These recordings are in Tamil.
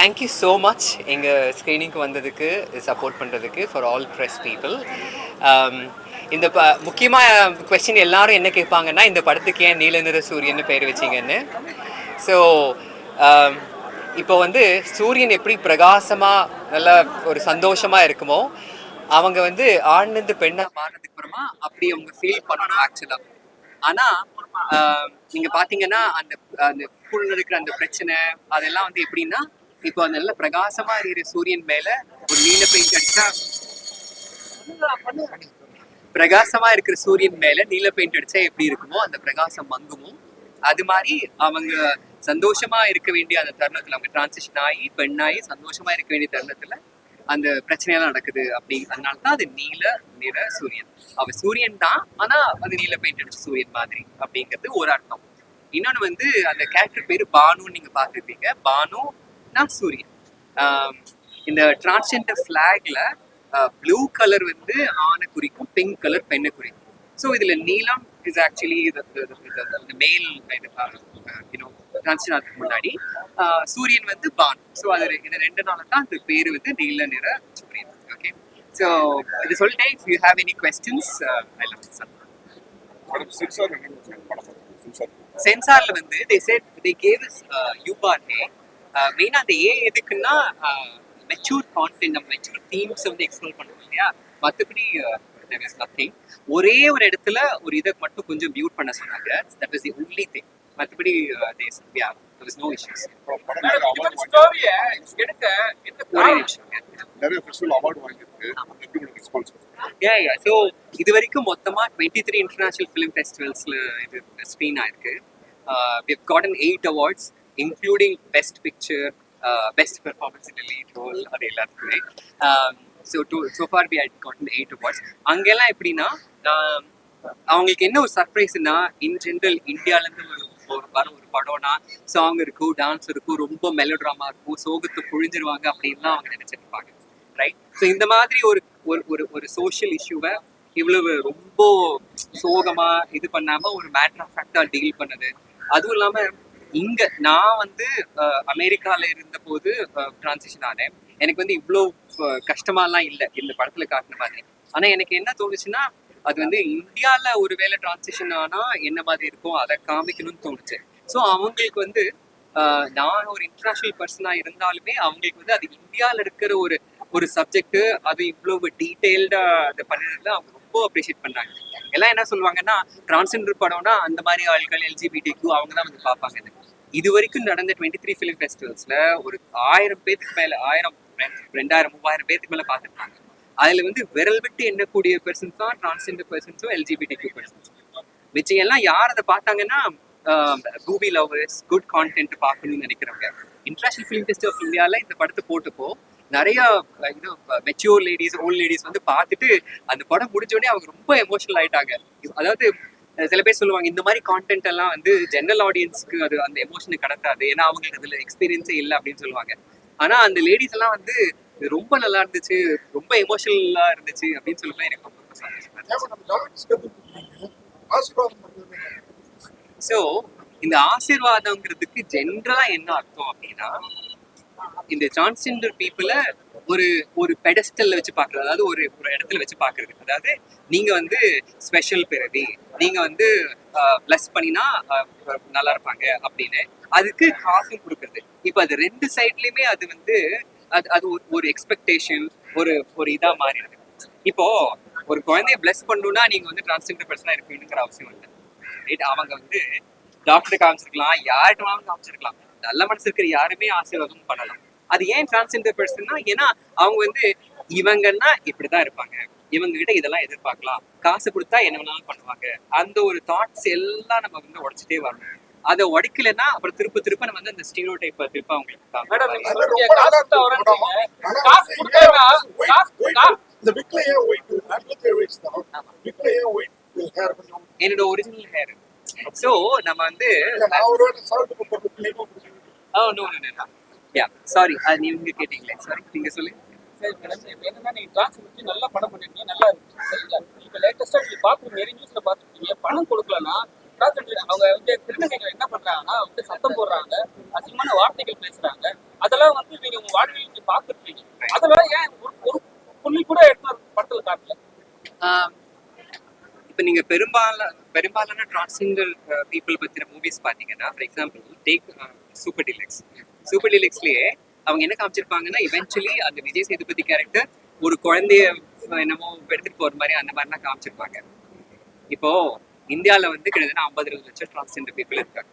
தேங்க்யூ ஸோ மச் எங்கள் ஸ்க்ரீனிங்க்கு வந்ததுக்கு சப்போர்ட் பண்ணுறதுக்கு ஃபார் ஆல் ப்ரெஸ் பீப்புள். இந்த முக்கியமாக கொஸ்டின் எல்லாரும் என்ன கேட்பாங்கன்னா, இந்த படத்துக்கு ஏன் நீல நிற சூரியன்னு பேர் வச்சிங்கன்னு. ஸோ இப்போ வந்து சூரியன் எப்படி பிரகாசமாக நல்லா ஒரு சந்தோஷமாக இருக்குமோ, அவங்க வந்து ஆண்லேருந்து பெண்ணாக மாறினதுக்கு அப்புறமா அப்படி அவங்க ஃபீல் பண்ணணும் ஆக்சுவலாக. ஆனால் நீங்கள் பார்த்தீங்கன்னா அந்த அந்த புல் இருக்கிற அந்த பிரச்சனை அதெல்லாம் வந்து எப்படின்னா, இப்போ அந்த நல்ல பிரகாசமா இருக்கிற சூரியன் மேல நீல பெயிண்ட் அடிச்சா, பிரகாசமா இருக்கிற சூரியன் மேல நீல பெயிண்ட் அடிச்சா எப்படி இருக்குமோ அந்த பிரகாசம் மங்குமோ, அது மாதிரி அவங்க சந்தோஷமா இருக்க வேண்டிய அந்த தருணத்துல, அவங்க டிரான்சிஷன் ஆகி பெண்ணாகி சந்தோஷமா இருக்க வேண்டிய தருணத்துல அந்த பிரச்சனையெல்லாம் நடக்குது. அப்படி அதனாலதான் அது நீல நிற சூரியன். அவ சூரியன் தான், ஆனா அது நீல பெயிண்ட் அடிச்ச சூரியன் மாதிரி அப்படிங்கிறது ஒரு அர்த்தம். இன்னொன்னு வந்து அந்த கேரக்டர் பேரு பானுன்னு நீங்க பார்த்துருப்பீங்க. பானு சூரியன். இந்த டிரான்ஸ்ஜெண்டர் ஃபிளாக்ல ப்ளூ கலர் வந்து ஆணை குறிக்கும், பிங்க் கலர் பெண்ணை குறிக்கும். ஸோ இதுல நீலம் இஸ் ஆக்சுவலி மேல் டிரான்ஸ்ஜெண்டருக்கு முன்னாடி, சூரியன் வந்து பான். ஸோ அது இந்த ரெண்டு நாள் தான் அந்த பேரு வந்து நீல நிற சூரியன். ஓகே, ஸோ இது சொல்லிட்டேன். If you have any questions I love to sir. சென்சார்ல வந்து they gave us URA. மெயினாக அந்த எதுக்குன்னா மெச்சூர் கான்டென்ட், நம்ம மெச்சூர் தீம்ஸ் வந்து எக்ஸ்ப்ளோர் பண்ணுவோம் இல்லையா. மற்றபடி there is nothing. ஒரே ஒரு இடத்துல ஒரு இதை மட்டும் கொஞ்சம் மியூட் பண்ண சொன்னாங்க. that was the only thing. மற்றபடி there was no issues. So இது வரைக்கும் மொத்தமா 23 இன்டர்நேஷனல் ஃபிலிம் ஃபெஸ்டிவல்ஸ்ல இது ஸ்க்ரீன் ஆயிருக்கு. we have gotten 8 awards including best picture, best performance in a lead role, அது எல்லாத்துக்குமே. so far we had gotten 8 awards. அங்கெல்லாம் எப்படின்னா, அவங்களுக்கு என்ன ஒரு சர்ப்ரைஸ்னா, இன் ஜென்ரல் இந்தியாவிலேருந்து ஒரு படம்னா சாங் இருக்கும், டான்ஸ் இருக்கும், ரொம்ப மெலோட்ராமா இருக்கும், சோகத்தை புழிஞ்சிருவாங்க அப்படின்லாம் அவங்க நினைச்சிருப்பாங்க, ரைட்? ஸோ இந்த மாதிரி ஒரு சோஷியல் இஷ்யூவை இவ்வளவு ரொம்ப சோகமா இது பண்ணாம ஒரு மேட்டர் ஆஃப் ஃபேக்டா டீல் பண்ணது. அதுவும் இல்லாம இங்க நான் வந்து அமெரிக்கால இருந்த போது டிரான்சிஷன் ஆனேன். எனக்கு வந்து இவ்வளோ கஷ்டமாலாம் இல்லை இந்த படத்துல காட்டின மாதிரி. ஆனா எனக்கு என்ன தோணுச்சுன்னா, அது வந்து இந்தியால ஒருவேளை டிரான்சிஷன் ஆனா என்ன மாதிரி இருக்கும் அதை காமிக்கணும்னு தோணுச்சு. ஸோ அவங்களுக்கு வந்து நான் ஒரு இன்டர்நேஷனல் பர்சனா இருந்தாலுமே அவங்களுக்கு வந்து அது இந்தியாவில் இருக்கிற ஒரு சப்ஜெக்ட், அது இவ்வளவு டீட்டெயில்டா அதை பண்ணதுல அவங்க ரொம்ப அப்ரிஷியேட் பண்ணாங்க. எல்லாம் என்ன சொல்லுவாங்கன்னா, டிரான்ஸ்ஜெண்டர் படம்னா அந்த மாதிரி ஆட்கள் LGBTQ அவங்க தான் வந்து பார்ப்பாங்க. இது வரைக்கும் நடந்த 23 ஃபிலிம் ஃபெஸ்டிவல்ஸ்ல ஒரு 1000 பேருக்கு மேல, 1000, 2000, 3000 பேருக்கு மேல பார்த்துருப்பாங்க. அதுல வந்து விரல் விட்டு எண்ணக்கூடிய பர்சன்ஸ் தான் டிரான்ஸ்ஜெண்டர் பர்சன்ஸும் LGBTQ பர்சன்ஸும். மிச்சம் எல்லாம் யார் அதை பார்த்தாங்கன்னா, மூவி லவர்ஸ், குட் கான்டென்ட் பார்க்கணும்னு நினைக்கிறவங்க. இன்டர்நேஷனல் ஃபிலிம் ஃபெஸ்டிவல் ஆஃப் இந்தியாவில் இந்த படத்தை போட்டப்போ நிறைய மெச்சூர் லேடிஸ், ஓல்ட் லேடிஸ் வந்து பார்த்துட்டு அந்த படம் முடிஞ்சோடனே அவங்க ரொம்ப எமோஷனல் ஆயிட்டாங்க. அதாவது சில பேர் சொல்லுவாங்க, இந்த மாதிரி கான்டென்ட் எல்லாம் வந்து ஜெனரல் ஆடியன்ஸ்க்கு அது அந்த எமோஷனுக்கு கடத்தாது, ஏன்னா அவங்களுக்கு அதுல எக்ஸ்பீரியன்ஸே இல்லை அப்படின்னு சொல்லுவாங்க. ஆனா அந்த லேடிஸ் எல்லாம் வந்து ரொம்ப நல்லா இருந்துச்சு, ரொம்ப எமோஷனலா இருந்துச்சு அப்படின்னு சொல்லும்போது எனக்கு ரொம்ப சந்தோஷமா. ஸோ இந்த ஆசீர்வாதம்ங்கிறதுக்கு ஜென்ரலா என்ன அர்த்தம் அப்படின்னா, இந்த டிரான்ஸ்ஜெண்டர் பீப்புளை ஒரு பெடஸ்டல்ல வச்சு பாக்குறது, அதாவது ஒரு இடத்துல வச்சு பாக்குறது. அதாவது நீங்க வந்து ஸ்பெஷல் பிறவி, நீங்க வந்து பிளஸ் பண்ணினா நல்லா இருப்பாங்க அப்படின்னு அதுக்கு காசும் கொடுக்கறது. இப்ப அது ரெண்டு சைட்லயுமே அது வந்து அது ஒரு எக்ஸ்பெக்டேஷன், ஒரு இதா மாறிடுது. இப்போ ஒரு குழந்தைய பிளஸ் பண்ணணும்னா நீங்க வந்து டிரான்ஸ்ஜெண்டர் பர்சனா இருக்கணுங்கிற அவசியம் இல்லை, ரைட்? அவங்க வந்து டாக்டர் காமிச்சிருக்கலாம், யார்கிட்ட காமிச்சிருக்கலாம், நல்ல மனசு இருக்கிற யாருமே ஆசீர்வாதம் பண்ணலாம். அது ஏன் டிரான்ஸ்ஜெண்டர் பர்சன்னா, ஏன்னா அவங்க வந்து இவங்கன்னா இப்படிதான் இருப்பாங்க, இவங்க கிட்ட இதெல்லாம் எதிர்பார்க்கலாம், காசு கொடுத்தா என்ன வேணாலும் பண்ணுவாங்க, அந்த ஒரு தாட்ஸ் எல்லாம் நம்ம வந்து உடைச்சிட்டே வரணும். அதை உடைக்கலன்னா அப்புறம் திருப்ப நம்ம வந்து அந்த ஸ்டீரியோ டைப்பை திருப்ப அவங்களுக்கு என்னோட ஒரிஜினல் ஹேர். ஸோ நம்ம வந்து சாரி, அது நீங்க கேட்டீங்களே, சாரி நீங்க சொல்லுங்க. சரி மேடம், இப்போ என்னன்னா நீங்க டான்ஸ் வச்சு நல்லா படம் பண்ணிருக்கீங்க, நல்லா இருக்கு, சரிங்களா? இப்போ லேட்டஸ்டா நீங்க பாத்துருக்கீங்க, நியூஸ்ல பாத்துருக்கீங்க, பணம் கொடுக்கலன்னா அவங்க வந்து திருநங்கைகள் என்ன பண்றாங்கன்னா வந்து சத்தம் போடுறாங்க, அசிங்கமான வார்த்தைகள் பேசுறாங்க. அதெல்லாம் வந்து நீங்க உங்க வாழ்க்கையில நீங்க பார்த்துருப்பீங்க. அதெல்லாம் ஏன் ஒரு புள்ளி கூட எடுத்து படத்துல காட்டல? இப்போ நீங்க பெரும்பாலான டிரான்ஸ்ஜெண்டர் பீப்புள் பத்தின மூவிஸ் பாத்தீங்கன்னா, ஃபார் எக்ஸாம்பிள் டேக் சூப்பர் டீலக்ஸ்லயே அவங்க என்ன காமிச்சிருப்பாங்கன்னா, இவென்ச்சுவலி அந்த விஜய் சேதுபதி கேரக்டர் ஒரு குழந்தைய என்னமோ எடுத்துட்டு போற மாதிரி அந்த மாதிரிலாம் காமிச்சிருப்பாங்க. இப்போ இந்தியாவில் வந்து கிட்டத்தட்ட 50-20 லட்சம் டிரான்ஸ்ஜெண்டர் பீப்புள் இருக்காங்க.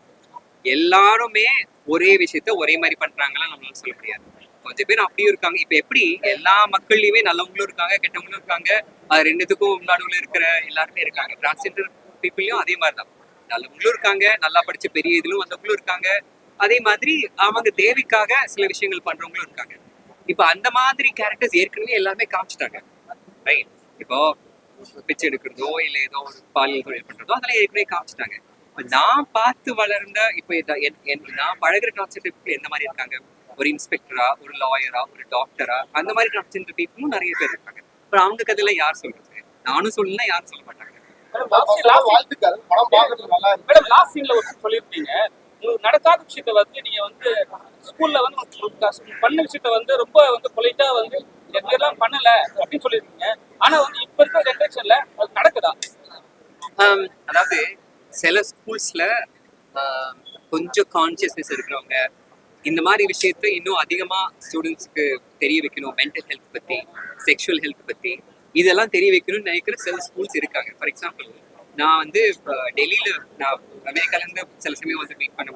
எல்லாருமே ஒரே விஷயத்த ஒரே மாதிரி பண்றாங்களா நம்மளால சொல்ல முடியாது. கொஞ்சம் பேர் அப்படியும் இருக்காங்க. இப்ப எப்படி எல்லா மக்கள்லயுமே நல்லவங்களும் இருக்காங்க, கெட்டவங்களும் இருக்காங்க. அது ரெண்டுத்துக்கும் நடுவில் இருக்கிற எல்லாருமே இருக்காங்க. டிரான்ஸ்ஜெண்டர் பீப்புளையும் அதே மாதிரிதான். நல்லவங்களும் இருக்காங்க, நல்லா படிச்ச பெரிய இதுலும் வந்தவங்களும் இருக்காங்க. அதே மாதிரி அவங்க தேவைக்காக சில விஷயங்கள் பண்றவங்களும் இருக்காங்க. இப்ப அந்த மாதிரி கேரக்டர்ஸ் ஏற்கனவே எல்லாருமே காமிச்சிட்டாங்க, ரைட்? இப்போ பிச்சை எடுக்கிறதோ இல்ல ஏதோ ஒரு பாலியல் தொழில் பண்றதோ அதெல்லாம் ஏற்கனவே காமிச்சிட்டாங்க. நான் பார்த்து வளர்ந்த நான் பழகிற டிரான்ஸ்ஜெண்டர் பீப்புள் எந்த மாதிரி இருக்காங்க, ஒரு இன்ஸ்பெக்டரா, ஒரு லாயரா, ஒரு டாக்டரா, அந்த மாதிரி டிரான்ஸ்ஜெண்டர் பீப்புளும் நிறைய பேர் இருக்காங்க. அப்புறம் அவங்க கதையில யார் சொல்றது? நானும் சொல்லலாம், யாரும் சொல்ல மாட்டாங்க. மேடம் லாஸ்ட் சீன்ல ஒரு சொல்லியிருப்பீங்க, உங்களுக்கு நடக்காத விஷயத்த வந்து நீங்க வந்து ஸ்கூல்ல வந்து பண்ண விஷயத்த வந்து ரொம்ப வந்து பொலைட்டா வந்து எல்லாம் பண்ணல அப்படின்னு சொல்லியிருக்கீங்க. ஆனா வந்து இப்ப இருக்கிற ஜென்ரேஷன்ல அது நடக்குதா? அதாவது சில ஸ்கூல்ஸ்ல கொஞ்சம் கான்சியஸ்னஸ் இருக்கிறவங்க இந்த மாதிரி விஷயத்த இன்னும் அதிகமா ஸ்டூடெண்ட்ஸ்க்கு தெரிய வைக்கணும். மென்டல் ஹெல்த் பத்தி, செக்ஷுவல் ஹெல்த் பத்தி இதெல்லாம் தெரிய வைக்கணும்னு நினைக்கிற சில ஸ்கூல்ஸ் இருக்காங்க. ஃபார் எக்ஸாம்பிள் நான் வந்து டெல்லியில நான் அமெரிக்கால இருந்து சில சமயம் வந்து மீட் பண்ண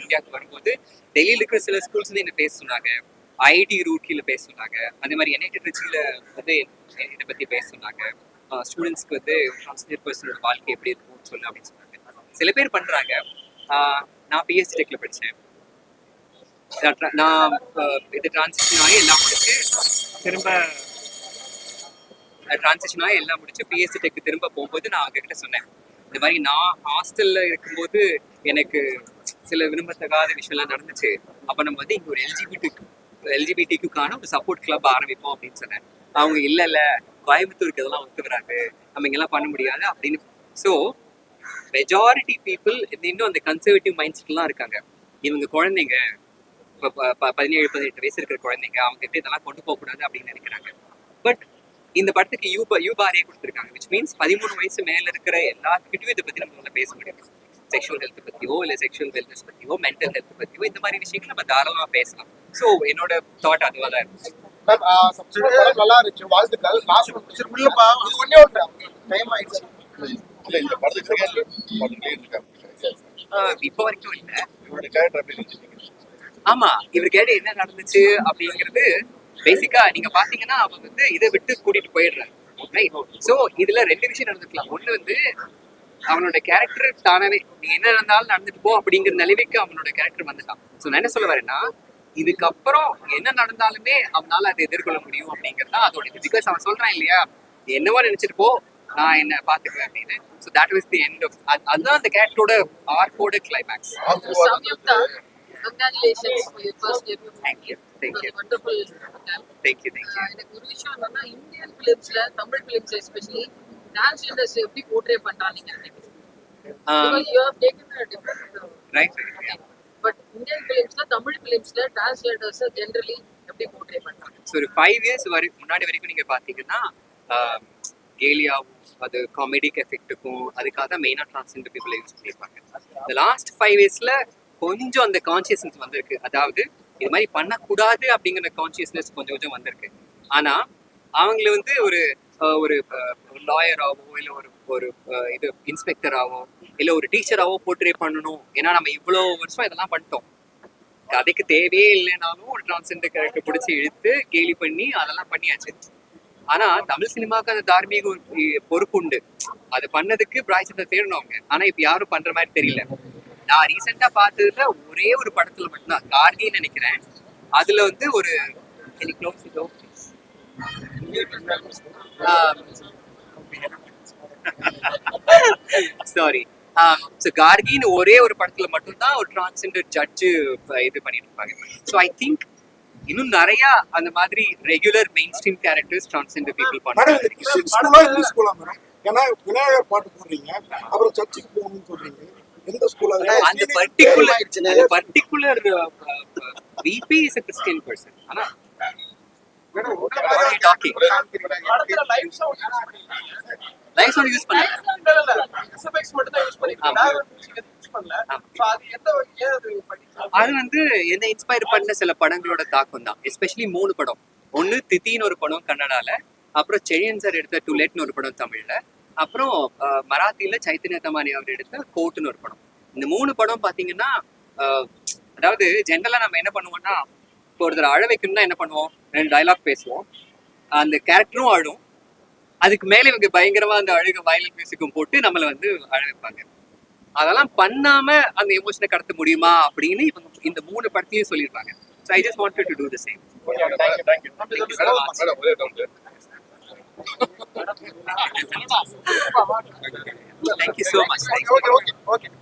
இந்தியாவுக்கு வரும்போது டெல்லியில இருக்கிற சில ஸ்கூல்ஸ் வந்து என்ன பேச சொன்னாங்க. ஐடி ரூட்ல பேச சொன்னாங்க. அதே மாதிரி என்ஐடி ட்ரிச்சில வந்து இதை பத்தி பேச சொன்னாங்க. ஸ்டூடெண்ட்ஸ்க்கு வந்து டிரான்ஸ்ஜெண்டர் பர்சனோட வாழ்க்கை எப்படி இருக்கும்னு சொல்லு அப்படின்னு சொன்னாங்க. சில பேர் பண்றாங்க. நான் பிஎஸ்சி டெக்ல படித்தேன். நான் இது டிரான்சிஷனாக எல்லாம் முடிச்சு திரும்ப டிரான்சிஷனாக எல்லாம் முடிச்சு பிஎஸ்சி டெக் திரும்ப போகும்போது நான் அவங்ககிட்ட சொன்னேன், இந்த மாதிரி நான் ஹாஸ்டல்ல இருக்கும்போது எனக்கு சில விரும்பத்தகாத விஷயம்லாம் நடந்துச்சு. அப்போ நம்ம வந்து இங்கே ஒரு எல்ஜிபிடிக்குக்கான ஒரு சப்போர்ட் கிளப் ஆரம்பிப்போம் அப்படின்னு சொன்னேன். அவங்க இல்லை கோயம்புத்தூருக்கு இதெல்லாம் ஒத்துக்கிறாங்க, நம்ம இங்கெல்லாம் பண்ண முடியாது அப்படின்னு. ஸோ மெஜாரிட்டி பீப்புள் இன்னும் அந்த கன்சர்வேட்டிவ் மைண்ட் செட்லாம் இருக்காங்க. இவங்க குழந்தைங்க இப்போ 17-18 வயசு இருக்கிற குழந்தைங்க, அவங்க கிட்ட இதெல்லாம் கொண்டு போகக்கூடாது அப்படின்னு நினைக்கிறாங்க. பட் இந்த படத்துக்கு யூபாரியே கொடுத்துருக்காங்க, விச் மீன்ஸ் 13 வயசு மேல இருக்கிற எல்லாத்துக்கிட்டையும் இதை பத்தி நம்ம பேச முடியும். செக்ஷுவல் ஹெல்த் பத்தியோ இல்ல செக்ஷுவல் வெல்னஸ் பத்தியோ மென்டல் ஹெல்த் பத்தியோ இந்த மாதிரி விஷயங்கள் நம்ம தாராளமா பேசலாம். ஸோ என்னோட தாட் அதுவா தான் இருக்கு. நல்லா இருந்துச்சு, வாழ்த்துக்கள். இப்போ வரைக்கும் இல்ல. ஆமா, இவர் கேட்ட என்ன நடந்துச்சு அப்படிங்கிறது பேசிக்கா நீங்க பாத்தீங்கன்னா அவங்க வந்து இதை விட்டு கூட்டிட்டு போயிடுறாங்க. சோ இதுல 2 விஷயம் நடந்துக்கலாம். ஒண்ணு வந்து அவனோட கேரக்டர் தானவே நீ என்ன நடந்தாலும் நடந்துட்டு போ அப்படிங்கிற நிலைமைக்கு அவனோட கேரக்டர் வந்துட்டான். சோ நான் என்ன சொல்ல வரேன்னா, இதுக்கப்புறம் என்ன நடந்தாலுமே அவனால அதை எதிர்கொள்ள முடியும் அப்படிங்கிறது தான் அதோட இது. பிகாஸ் அவன் சொல்றான் இல்லையா, என்னவோ நினைச்சிட்டு போ, நான் என்ன பாத்துக்குவேன் அப்படின்னு. So that was the end of, அதுதான் அந்த கேரக்டரோட ஆர்க்கோட climax. Congratulations for your first debut. Thank you. Wonderful attempt. Thank you. எனக்கு ஒரு விஷயம் என்னன்னா, இந்தியன் ஃபிலிம்ஸ்ல, தமிழ் ஃபிலிம்ஸ் எஸ்பெஷலி டிரான்ஸ்ஜெண்டர்ஸ் எப்படி போர்ட்ரே பண்றாங்க நினைக்கிறேன். Because you have taken a different right. But Indian ஃபிலிம்ஸ்ல, தமிழ் ஃபிலிம்ஸ்ல டிரான்ஸ்ஜெண்டர்ஸ் ஜெனரலி எப்படி போர்ட்ரே பண்றாங்க? ஸோ ஒரு 5 years முன்னாடி வரைக்கும் நீங்க பாத்தீங்கன்னா கேலியாவும் அது காமெடிக் எஃபெக்ட்டுக்கும் அதுக்காக தான் மெயினாக டிரான்ஸ்ஜெண்டர் பீப்புளை யூஸ் பண்ணியிருப்பாங்க. இந்த லாஸ்ட் 5 yearsல கொஞ்சம் அந்த கான்சியஸ்னஸ் வந்திருக்கு. அதாவது இது மாதிரி பண்ணக்கூடாது அப்படிங்கிற கான்சியஸ்னஸ் கொஞ்சம் வந்திருக்கு. ஆனா அவங்கள வந்து ஒரு ஒரு லாயராகவோ இல்லை ஒரு இது இன்ஸ்பெக்டராகவோ இல்லை ஒரு டீச்சராகவோ போர்ட்ரே பண்ணணும். ஏன்னா நம்ம இவ்வளோ வருஷம் இதெல்லாம் பண்ணிட்டோம். கதைக்கு தேவையே இல்லைனாலும் ஒரு டிரான்ஸ்ஜெண்டர் கேரக்டர் பிடிச்சி இழுத்து கேலி பண்ணி அதெல்லாம் பண்ணியாச்சு. ஆனா தமிழ் சினிமாவுக்கு அந்த தார்மீக பொறுப்பு உண்டு. அது பண்ணதுக்கு பிராய்ச்சித்தை தேடணும் அவங்க. ஆனா இப்ப யாரும் பண்ற மாதிரி தெரியல. நான் ரீசெண்டா பார்த்ததுல ஒரே ஒரு படத்துல மட்டும்தான், கார்கின்னு நினைக்கிறேன், அதுல வந்து ஒரு சாரி கார்கின்னு ஒரே ஒரு படத்துல மட்டும்தான் ஒரு டிரான்ஸ்ஜெண்டர் ஜட்ஜு இது பண்ணிட்டு இருப்பாங்க. ஸோ ஐ திங்க் இன்னும் நிறைய அந்த மாதிரி regular main stream characters transgender people பண்ணுவாங்க. ஏன்னா விநாயகர் பாட்டு போடுறீங்க, அப்புறம் சர்ச்சுக்கு போகணும்னு சொல்றீங்க. எந்த ஸ்கூல் அது? அந்த particular VP is a Christian person. ஆனா டாக்கிங் படத்துல லைவ் சவுண்ட் யூஸ் பண்ணிருக்கீங்க. லைவ் சவுண்ட் யூஸ் பண்ணல. இல்ல எஸ்எஃப்எக்ஸ் மட்டும் தான் யூஸ் பண்ணிருக்கீங்க. பேக்ரவுண்ட் மியூசிக் யூஸ் பண்ணல. சோ அது ஏன் அது பண்ணிருக்கீங்க? அது வந்து என்ன இன்ஸ்பயர் பண்ண சில படங்களோட தாக்கம் தான். எஸ்பெஷலி 3 படம். ஒன்னு தித்தின்னு ஒரு படம் கன்னடால, அப்புறம் செழியன் சார் எடுத்த டு லெட்னு ஒரு படம் தமிழ்ல, அப்புறம் மராத்தியில சைத்தன்ய தமானி அவர் எடுத்த கோட்னு ஒரு படம். இந்த 3 படம் பாத்தீங்கன்னா அதாவது ஜென்ரலா நம்ம என்ன பண்ணுவோம்னா, இப்போ ஒருத்தர் அழ வைக்கணும்னா என்ன பண்ணுவோம், 2 டயலாக் பேசுவோம், அந்த கேரக்டரும் அழும், அதுக்கு மேல இவங்க பயங்கரமா அந்த அழுக வயலன் மியூசிக்கும் போட்டு நம்மள வந்து அழ வைப்பாங்க. அதெல்லாம் பண்ணாம அந்த எமோஷனை கடத்த முடியுமா அப்படின்னு இவங்க இந்த 3 படத்தையும் சொல்லியிருப்பாங்க. So I just wanted to do the same. Thank you so much. Thank you so much. Okay.